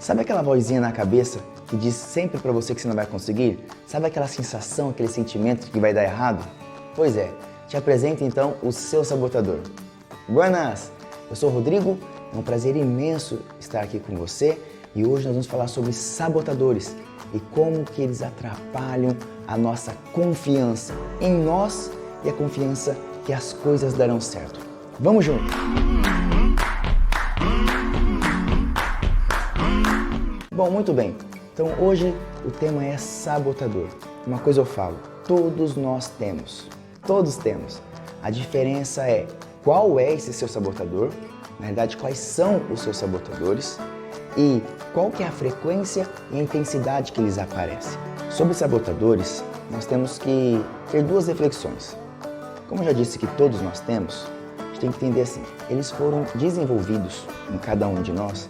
Sabe aquela vozinha na cabeça que diz sempre pra você que você não vai conseguir? Sabe aquela sensação, aquele sentimento que vai dar errado? Pois é, te apresento então o seu sabotador. Buenas! Eu sou o Rodrigo, é um prazer imenso estar aqui com você e hoje nós vamos falar sobre sabotadores e como que eles atrapalham a nossa confiança em nós e a confiança que as coisas darão certo. Vamos junto! Bom, muito bem. Então hoje o tema é sabotador. Uma coisa eu falo, todos nós temos. Todos temos. A diferença é qual é esse seu sabotador, na verdade quais são os seus sabotadores e qual que é a frequência e a intensidade que eles aparecem. Sobre sabotadores, nós temos que ter duas reflexões. Como eu já disse que todos nós temos, a gente tem que entender assim, eles foram desenvolvidos em cada um de nós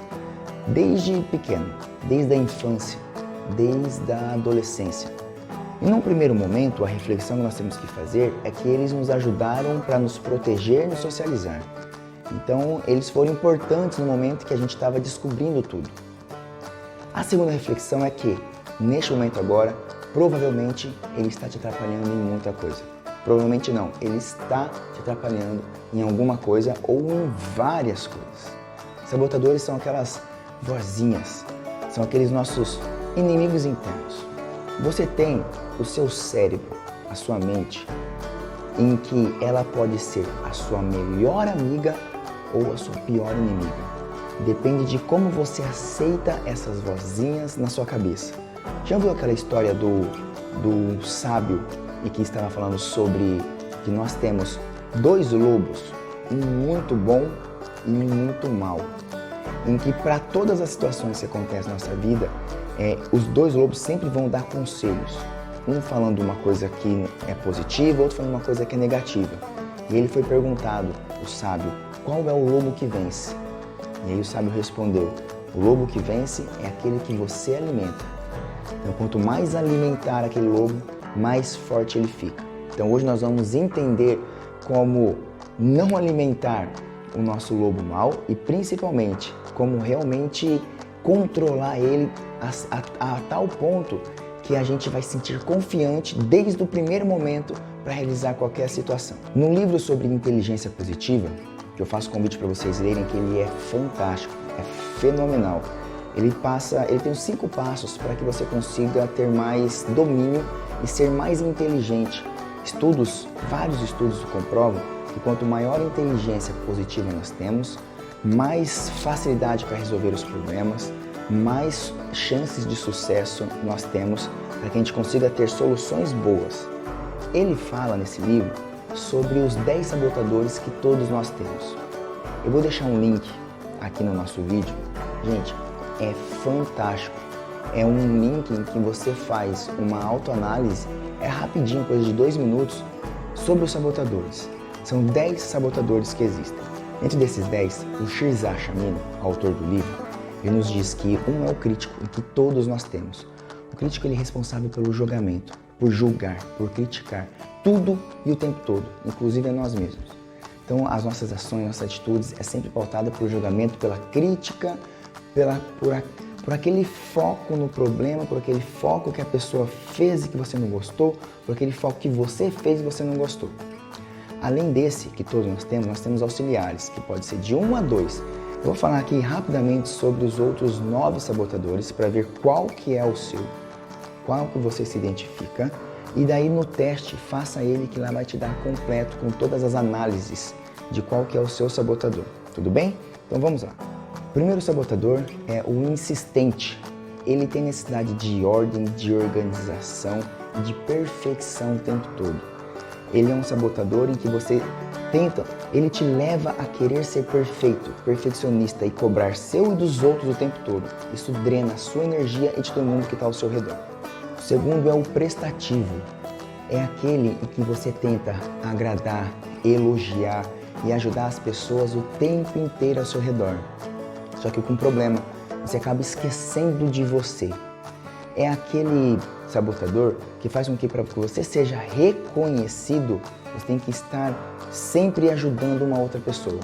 desde pequeno, desde a infância, desde a adolescência. E num primeiro momento, a reflexão que nós temos que fazer é que eles nos ajudaram para nos proteger e nos socializar. Então, eles foram importantes no momento que a gente estava descobrindo tudo. A segunda reflexão é que, neste momento agora, provavelmente ele está te atrapalhando em muita coisa. Provavelmente não, ele está te atrapalhando em alguma coisa ou em várias coisas. Sabotadores são aquelas vozinhas, são aqueles nossos inimigos internos. Você tem o seu cérebro, a sua mente, em que ela pode ser a sua melhor amiga ou a sua pior inimiga. Depende de como você aceita essas vozinhas na sua cabeça. Já viu aquela história do sábio e que estava falando sobre que nós temos dois lobos, um muito bom e um muito mau, em que para todas as situações que acontecem na nossa vida, os dois lobos sempre vão dar conselhos. Um falando uma coisa que é positiva, outro falando uma coisa que é negativa. E ele foi perguntado, o sábio, qual é o lobo que vence? E aí o sábio respondeu, o lobo que vence é aquele que você alimenta. Então quanto mais alimentar aquele lobo, mais forte ele fica. Então hoje nós vamos entender como não alimentar o nosso lobo mau e principalmente como realmente controlar ele a tal ponto que a gente vai se sentir confiante desde o primeiro momento para realizar qualquer situação. No livro sobre inteligência positiva, que eu faço convite para vocês lerem, que ele é fantástico, é fenomenal. Ele tem os 5 passos para que você consiga ter mais domínio e ser mais inteligente. Vários estudos comprovam que quanto maior inteligência positiva nós temos, mais facilidade para resolver os problemas, mais chances de sucesso nós temos para que a gente consiga ter soluções boas. Ele fala nesse livro sobre os 10 sabotadores que todos nós temos. Eu vou deixar um link aqui no nosso vídeo. Gente, é fantástico. É um link em que você faz uma autoanálise, é rapidinho, coisa de 2 minutos, sobre os sabotadores. São 10 sabotadores que existem. Entre desses 10, o Shirzad Chamine, autor do livro, ele nos diz que um é o crítico, e que todos nós temos. O crítico ele é responsável pelo julgamento, por julgar, por criticar tudo e o tempo todo, inclusive a nós mesmos. Então, as nossas ações, nossas atitudes é sempre pautada pelo julgamento, pela crítica, por aquele foco no problema, por aquele foco que a pessoa fez e que você não gostou, por aquele foco que você fez e você não gostou. Além desse, que todos nós temos auxiliares, que pode ser de 1 a 2. Eu vou falar aqui rapidamente sobre os outros 9 sabotadores para ver qual que é o seu, qual que você se identifica. E daí no teste, faça ele que lá vai te dar completo com todas as análises de qual que é o seu sabotador. Tudo bem? Então vamos lá. O primeiro sabotador é o insistente. Ele tem necessidade de ordem, de organização e de perfeição o tempo todo. Ele é um sabotador em que ele te leva a querer ser perfeito, perfeccionista e cobrar seu e dos outros o tempo todo. Isso drena a sua energia e de todo mundo que está ao seu redor. O segundo é o prestativo. É aquele em que você tenta agradar, elogiar e ajudar as pessoas o tempo inteiro ao seu redor. Só que com um problema, você acaba esquecendo de você. É aquele sabotador que faz com que para que você seja reconhecido, você tem que estar sempre ajudando uma outra pessoa.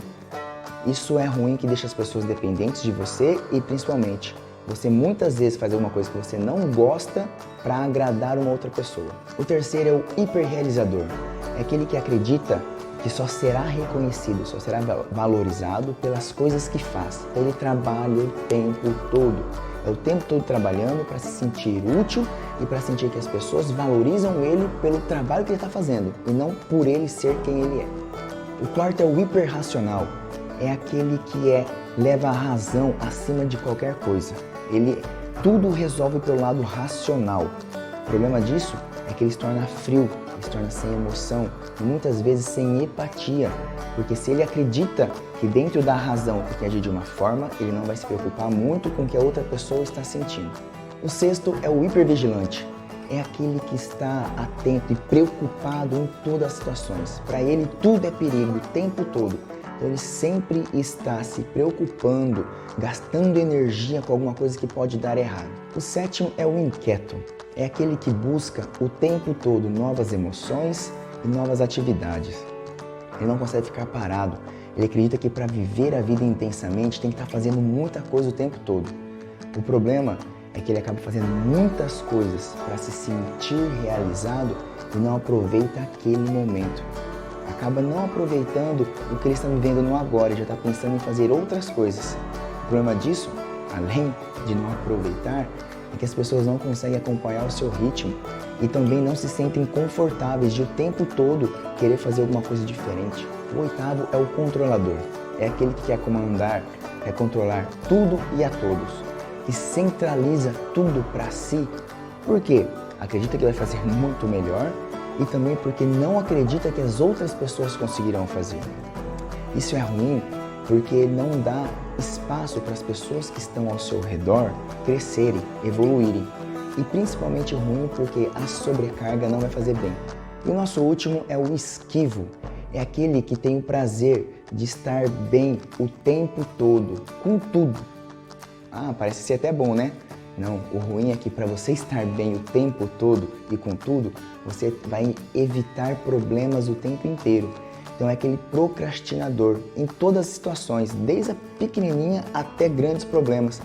Isso é ruim, que deixa as pessoas dependentes de você e principalmente Você muitas vezes faz alguma coisa que você não gosta para agradar uma outra pessoa. O terceiro é o hiperrealizador. É aquele que acredita que só será reconhecido, só será valorizado pelas coisas que faz. Então ele trabalha o tempo todo. É o tempo todo trabalhando para se sentir útil e para sentir que as pessoas valorizam ele pelo trabalho que ele está fazendo e não por ele ser quem ele é. O quarto é o hiperracional. É aquele que leva a razão acima de qualquer coisa. Ele tudo resolve pelo lado racional. O problema disso é que ele se torna frio, ele se torna sem emoção e muitas vezes sem empatia. Porque se ele acredita que dentro da razão tem que agir de uma forma, ele não vai se preocupar muito com o que a outra pessoa está sentindo. O sexto é o hipervigilante. É aquele que está atento e preocupado em todas as situações. Para ele tudo é perigo o tempo todo. Então ele sempre está se preocupando, gastando energia com alguma coisa que pode dar errado. O sétimo é o inquieto. É aquele que busca o tempo todo novas emoções e novas atividades. Ele não consegue ficar parado. Ele acredita que para viver a vida intensamente tem que estar fazendo muita coisa o tempo todo. O problema é que ele acaba fazendo muitas coisas para se sentir realizado e não aproveita aquele momento. Acaba não aproveitando o que ele está vivendo no agora e já está pensando em fazer outras coisas. O problema disso, além de não aproveitar, é que as pessoas não conseguem acompanhar o seu ritmo e também não se sentem confortáveis de o tempo todo querer fazer alguma coisa diferente. O oitavo é o controlador. É aquele que quer comandar, quer controlar tudo e a todos, que centraliza tudo para si. Por quê? Acredita que vai fazer muito melhor e também porque não acredita que as outras pessoas conseguirão fazer. Isso é ruim porque não dá espaço para as pessoas que estão ao seu redor crescerem, evoluírem. E principalmente ruim porque a sobrecarga não vai fazer bem. E o nosso último é o esquivo. É aquele que tem o prazer de estar bem o tempo todo, com tudo. Ah, parece ser até bom, né? Não, o ruim é que para você estar bem o tempo todo e com tudo, você vai evitar problemas o tempo inteiro. Então é aquele procrastinador em todas as situações, desde a pequenininha até grandes problemas.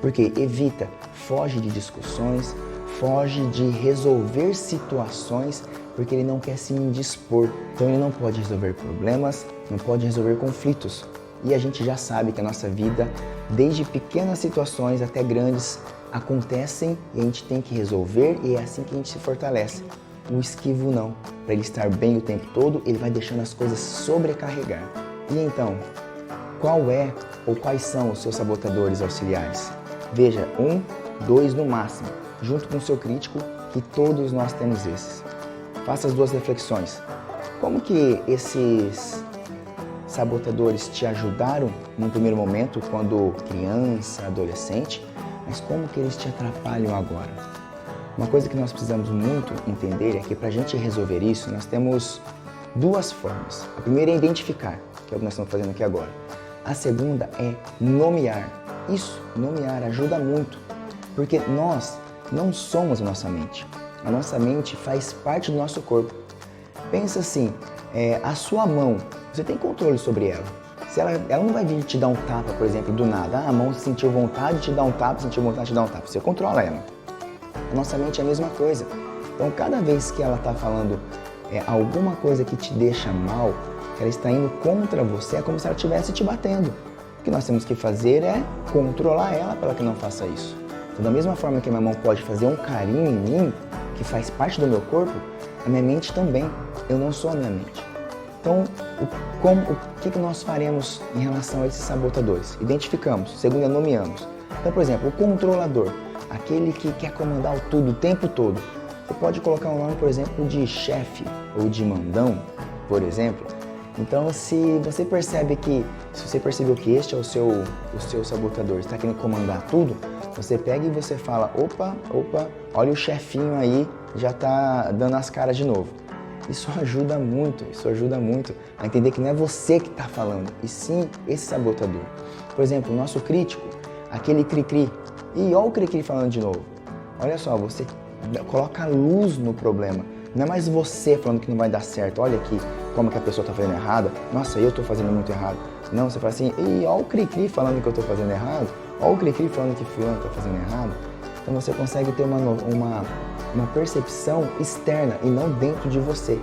Porque evita, foge de discussões, foge de resolver situações, porque ele não quer se indispor. Então ele não pode resolver problemas, não pode resolver conflitos. E a gente já sabe que a nossa vida, desde pequenas situações até grandes, acontecem e a gente tem que resolver e é assim que a gente se fortalece. O esquivo não. Para ele estar bem o tempo todo, ele vai deixando as coisas sobrecarregar. E então, qual é ou quais são os seus sabotadores auxiliares? Veja, 1, 2 no máximo, junto com o seu crítico, que todos nós temos esses. Faça as duas reflexões. Como que esses sabotadores te ajudaram num primeiro momento, quando criança, adolescente, mas como que eles te atrapalham agora? Uma coisa que nós precisamos muito entender é que para a gente resolver isso, nós temos duas formas. A primeira é identificar, que é o que nós estamos fazendo aqui agora. A segunda é nomear. Isso, nomear, ajuda muito, porque nós não somos a nossa mente. A nossa mente faz parte do nosso corpo. Pensa assim, a sua mão, você tem controle sobre ela. Se ela não vai vir te dar um tapa, por exemplo, do nada. A mão sentiu vontade de te dar um tapa, sentiu vontade de te dar um tapa. Você controla ela. A nossa mente é a mesma coisa. Então, cada vez que ela está falando alguma coisa que te deixa mal, que ela está indo contra você, é como se ela estivesse te batendo. O que nós temos que fazer é controlar ela para que não faça isso. Então, da mesma forma que a minha mão pode fazer um carinho em mim, que faz parte do meu corpo, a minha mente também. Eu não sou a minha mente. Então, o que nós faremos em relação a esses sabotadores? Identificamos, segundo, nomeamos. Então, por exemplo, o controlador, aquele que quer comandar tudo o tempo todo. Você pode colocar um nome, por exemplo, de chefe ou de mandão, por exemplo. Então, se você percebeu que este é o seu sabotador, está querendo comandar tudo, você pega e você fala, opa, olha o chefinho aí, já está dando as caras de novo. Isso ajuda muito a entender que não é você que está falando, e sim esse sabotador. Por exemplo, o nosso crítico, aquele cri-cri. E olha o cri-cri falando de novo. Olha só, você coloca luz no problema. Não é mais você falando que não vai dar certo. Olha aqui como que a pessoa está fazendo errado. Nossa, eu estou fazendo muito errado. Não, você fala assim, e olha o cri-cri falando que eu estou fazendo errado. Olha o Cri-Cri falando que fulano está fazendo errado. Então você consegue ter uma percepção externa e não dentro de você.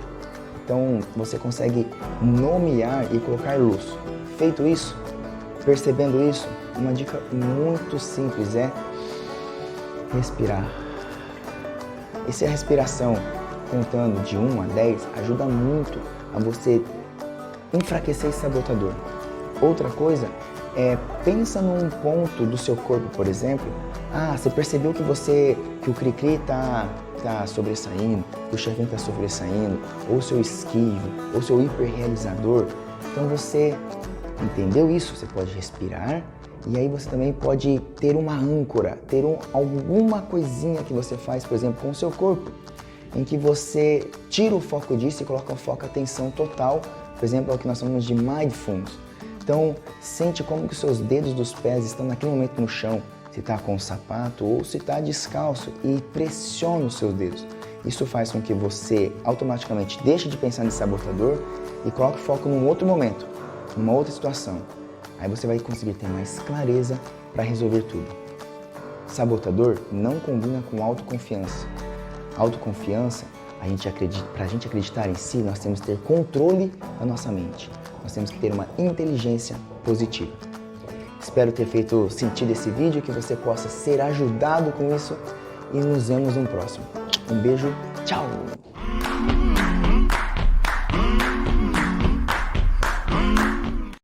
Então você consegue nomear e colocar luz. Feito isso, percebendo isso, uma dica muito simples é respirar. E se a respiração, contando de 1 a 10, ajuda muito a você enfraquecer esse sabotador. Outra coisa é, pensa num ponto do seu corpo, por exemplo. Você percebeu que o Cri-Cri tá sobressaindo, que o chefinho tá sobressaindo, ou seu esquivo, ou seu hiperrealizador. Então você entendeu isso? Você pode respirar e aí você também pode ter uma âncora, ter alguma coisinha que você faz, por exemplo, com o seu corpo, em que você tira o foco disso e coloca o foco, atenção total, por exemplo, é o que nós chamamos de mindfulness. Então, sente como que os seus dedos dos pés estão naquele momento no chão, se está com o sapato ou se está descalço, e pressiona os seus dedos. Isso faz com que você automaticamente deixe de pensar nesse sabotador e coloque foco num outro momento, numa outra situação. Aí você vai conseguir ter mais clareza para resolver tudo. Sabotador não combina com autoconfiança. Autoconfiança, para a gente acreditar em si, nós temos que ter controle da nossa mente. Nós temos que ter uma inteligência positiva. Espero ter feito sentido esse vídeo, que você possa ser ajudado com isso e nos vemos no próximo. Um beijo, tchau!